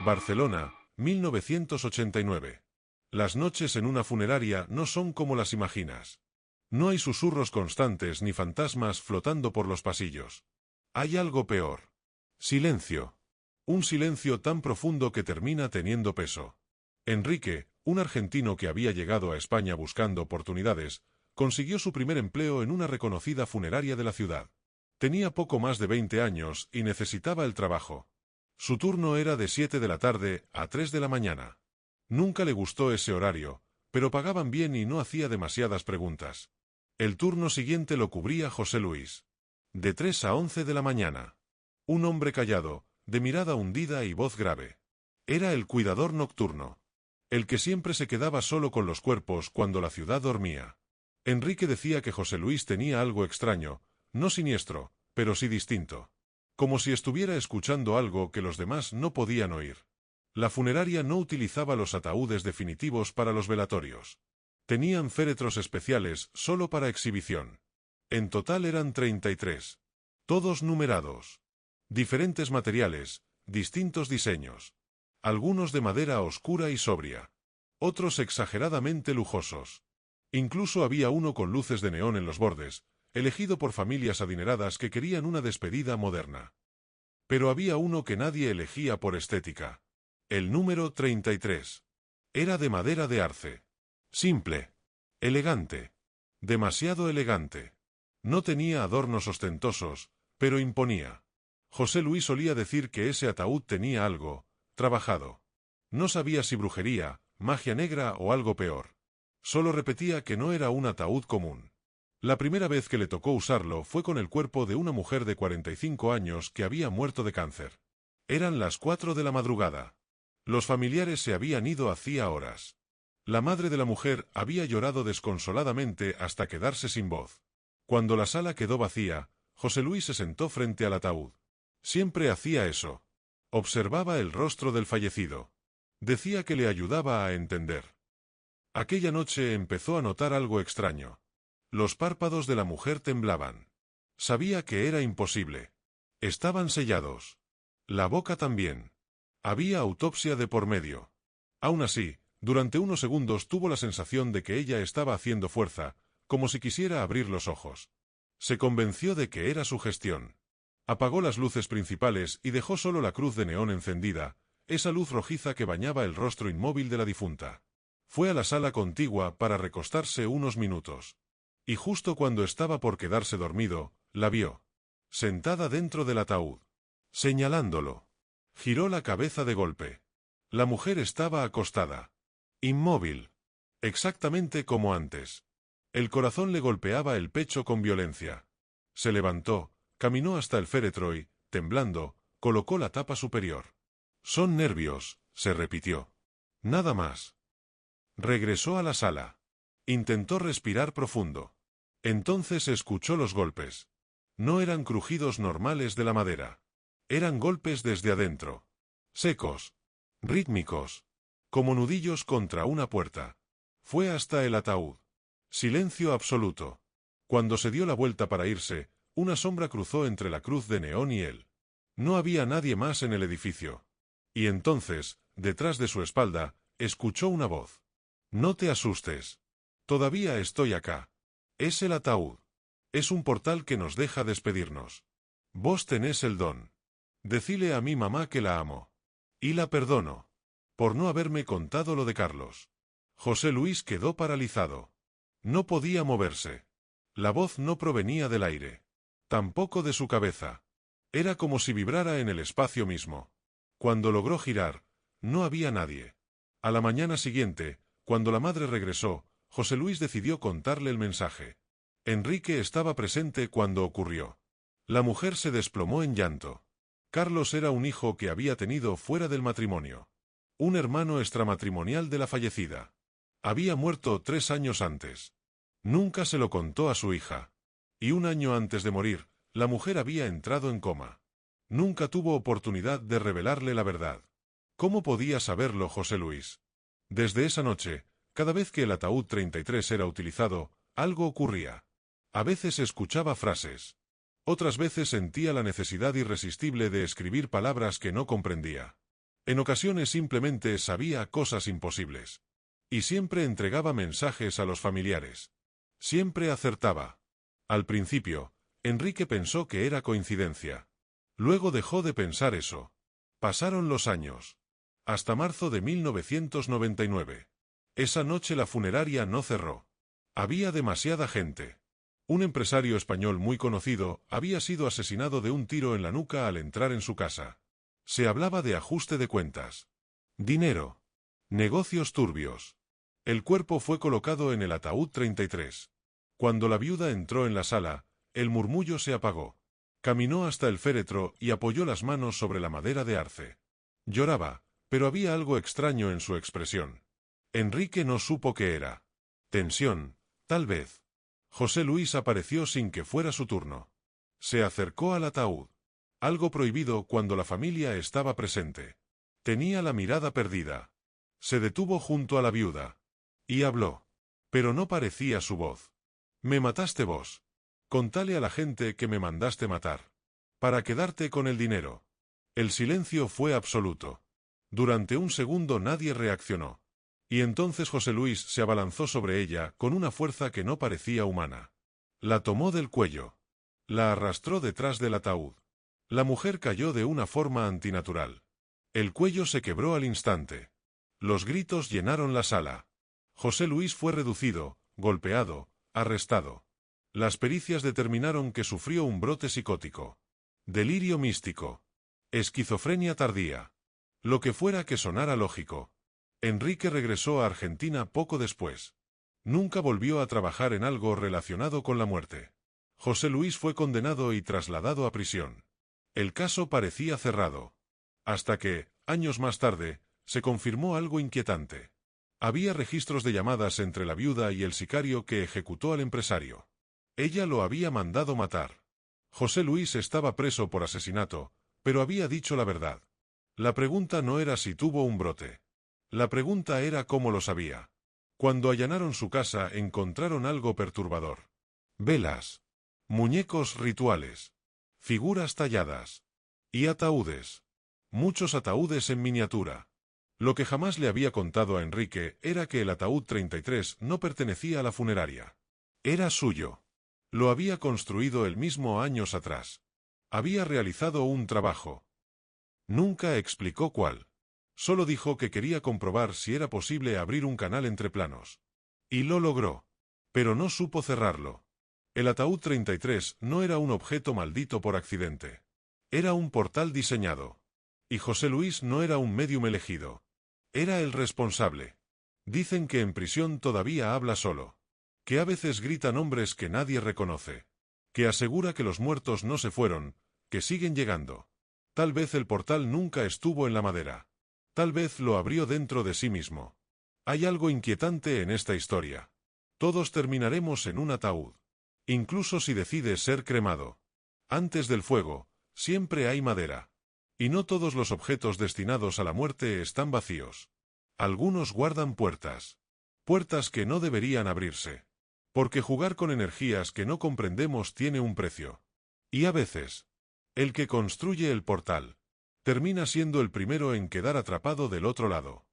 Barcelona, 1989. Las noches en una funeraria no son como las imaginas. No hay susurros constantes ni fantasmas flotando por los pasillos. Hay algo peor. Silencio. Un silencio tan profundo que termina teniendo peso. Enrique, un argentino que había llegado a España buscando oportunidades, consiguió su primer empleo en una reconocida funeraria de la ciudad. Tenía poco más de 20 años y necesitaba el trabajo. Su turno era de 7 de la tarde a 3 de la mañana. Nunca le gustó ese horario, pero pagaban bien y no hacía demasiadas preguntas. El turno siguiente lo cubría José Luis. De 3 a 11 de la mañana. Un hombre callado, de mirada hundida y voz grave. Era el cuidador nocturno. El que siempre se quedaba solo con los cuerpos cuando la ciudad dormía. Enrique decía que José Luis tenía algo extraño, no siniestro, pero sí distinto. Como si estuviera escuchando algo que los demás no podían oír. La funeraria no utilizaba los ataúdes definitivos para los velatorios. Tenían féretros especiales solo para exhibición. En total eran 33. Todos numerados. Diferentes materiales, distintos diseños. Algunos de madera oscura y sobria. Otros exageradamente lujosos. Incluso había uno con luces de neón en los bordes, elegido por familias adineradas que querían una despedida moderna. Pero había uno que nadie elegía por estética. El número 33. Era de madera de arce. Simple. Elegante. Demasiado elegante. No tenía adornos ostentosos, pero imponía. José Luis solía decir que ese ataúd tenía algo, trabajado. No sabía si brujería, magia negra o algo peor. Solo repetía que no era un ataúd común. La primera vez que le tocó usarlo fue con el cuerpo de una mujer de 45 años que había muerto de cáncer. Eran las 4 de la madrugada. Los familiares se habían ido hacía horas. La madre de la mujer había llorado desconsoladamente hasta quedarse sin voz. Cuando la sala quedó vacía, José Luis se sentó frente al ataúd. Siempre hacía eso. Observaba el rostro del fallecido. Decía que le ayudaba a entender. Aquella noche empezó a notar algo extraño. Los párpados de la mujer temblaban. Sabía que era imposible. Estaban sellados. La boca también. Había autopsia de por medio. Aún así, durante unos segundos tuvo la sensación de que ella estaba haciendo fuerza, como si quisiera abrir los ojos. Se convenció de que era su gestión. Apagó las luces principales y dejó solo la cruz de neón encendida, esa luz rojiza que bañaba el rostro inmóvil de la difunta. Fue a la sala contigua para recostarse unos minutos. Y justo cuando estaba por quedarse dormido, la vio. Sentada dentro del ataúd. Señalándolo. Giró la cabeza de golpe. La mujer estaba acostada. Inmóvil. Exactamente como antes. El corazón le golpeaba el pecho con violencia. Se levantó, caminó hasta el féretro y, temblando, colocó la tapa superior. Son nervios, se repitió. Nada más. Regresó a la sala. Intentó respirar profundo. Entonces escuchó los golpes. No eran crujidos normales de la madera. Eran golpes desde adentro. Secos. Rítmicos. Como nudillos contra una puerta. Fue hasta el ataúd. Silencio absoluto. Cuando se dio la vuelta para irse, una sombra cruzó entre la cruz de neón y él. No había nadie más en el edificio. Y entonces, detrás de su espalda, escuchó una voz. No te asustes. Todavía estoy acá. Es el ataúd. Es un portal que nos deja despedirnos. Vos tenés el don. Decile a mi mamá que la amo. Y la perdono. Por no haberme contado lo de Carlos. José Luis quedó paralizado. No podía moverse. La voz no provenía del aire. Tampoco de su cabeza. Era como si vibrara en el espacio mismo. Cuando logró girar, no había nadie. A la mañana siguiente, cuando la madre regresó, José Luis decidió contarle el mensaje. Enrique estaba presente cuando ocurrió. La mujer se desplomó en llanto. Carlos era un hijo que había tenido fuera del matrimonio. Un hermano extramatrimonial de la fallecida. Había muerto 3 años antes. Nunca se lo contó a su hija. Y 1 año antes de morir, la mujer había entrado en coma. Nunca tuvo oportunidad de revelarle la verdad. ¿Cómo podía saberlo José Luis? Desde esa noche, cada vez que el ataúd 33 era utilizado, algo ocurría. A veces escuchaba frases. Otras veces sentía la necesidad irresistible de escribir palabras que no comprendía. En ocasiones simplemente sabía cosas imposibles. Y siempre entregaba mensajes a los familiares. Siempre acertaba. Al principio, Enrique pensó que era coincidencia. Luego dejó de pensar eso. Pasaron los años. Hasta marzo de 1999. Esa noche la funeraria no cerró. Había demasiada gente. Un empresario español muy conocido había sido asesinado de un tiro en la nuca al entrar en su casa. Se hablaba de ajuste de cuentas. Dinero. Negocios turbios. El cuerpo fue colocado en el ataúd 33. Cuando la viuda entró en la sala, el murmullo se apagó. Caminó hasta el féretro y apoyó las manos sobre la madera de arce. Lloraba, pero había algo extraño en su expresión. Enrique no supo qué era. Tensión, tal vez. José Luis apareció sin que fuera su turno. Se acercó al ataúd. Algo prohibido cuando la familia estaba presente. Tenía la mirada perdida. Se detuvo junto a la viuda. Y habló. Pero no parecía su voz. Me mataste vos. Contale a la gente que me mandaste matar. Para quedarte con el dinero. El silencio fue absoluto. Durante un segundo nadie reaccionó. Y entonces José Luis se abalanzó sobre ella con una fuerza que no parecía humana. La tomó del cuello. La arrastró detrás del ataúd. La mujer cayó de una forma antinatural. El cuello se quebró al instante. Los gritos llenaron la sala. José Luis fue reducido, golpeado, arrestado. Las pericias determinaron que sufrió un brote psicótico. Delirio místico. Esquizofrenia tardía. Lo que fuera que sonara lógico. Enrique regresó a Argentina poco después. Nunca volvió a trabajar en algo relacionado con la muerte. José Luis fue condenado y trasladado a prisión. El caso parecía cerrado. Hasta que, años más tarde, se confirmó algo inquietante. Había registros de llamadas entre la viuda y el sicario que ejecutó al empresario. Ella lo había mandado matar. José Luis estaba preso por asesinato, pero había dicho la verdad. La pregunta no era si tuvo un brote. La pregunta era cómo lo sabía. Cuando allanaron su casa encontraron algo perturbador. Velas. Muñecos rituales. Figuras talladas. Y ataúdes. Muchos ataúdes en miniatura. Lo que jamás le había contado a Enrique era que el ataúd 33 no pertenecía a la funeraria. Era suyo. Lo había construido él mismo años atrás. Había realizado un trabajo. Nunca explicó cuál. Solo dijo que quería comprobar si era posible abrir un canal entre planos. Y lo logró. Pero no supo cerrarlo. El ataúd 33 no era un objeto maldito por accidente. Era un portal diseñado. Y José Luis no era un médium elegido. Era el responsable. Dicen que en prisión todavía habla solo. Que a veces grita nombres que nadie reconoce. Que asegura que los muertos no se fueron, que siguen llegando. Tal vez el portal nunca estuvo en la madera. Tal vez lo abrió dentro de sí mismo. Hay algo inquietante en esta historia. Todos terminaremos en un ataúd. Incluso si decides ser cremado. Antes del fuego, siempre hay madera. Y no todos los objetos destinados a la muerte están vacíos. Algunos guardan puertas. Puertas que no deberían abrirse. Porque jugar con energías que no comprendemos tiene un precio. Y a veces, el que construye el portal termina siendo el primero en quedar atrapado del otro lado.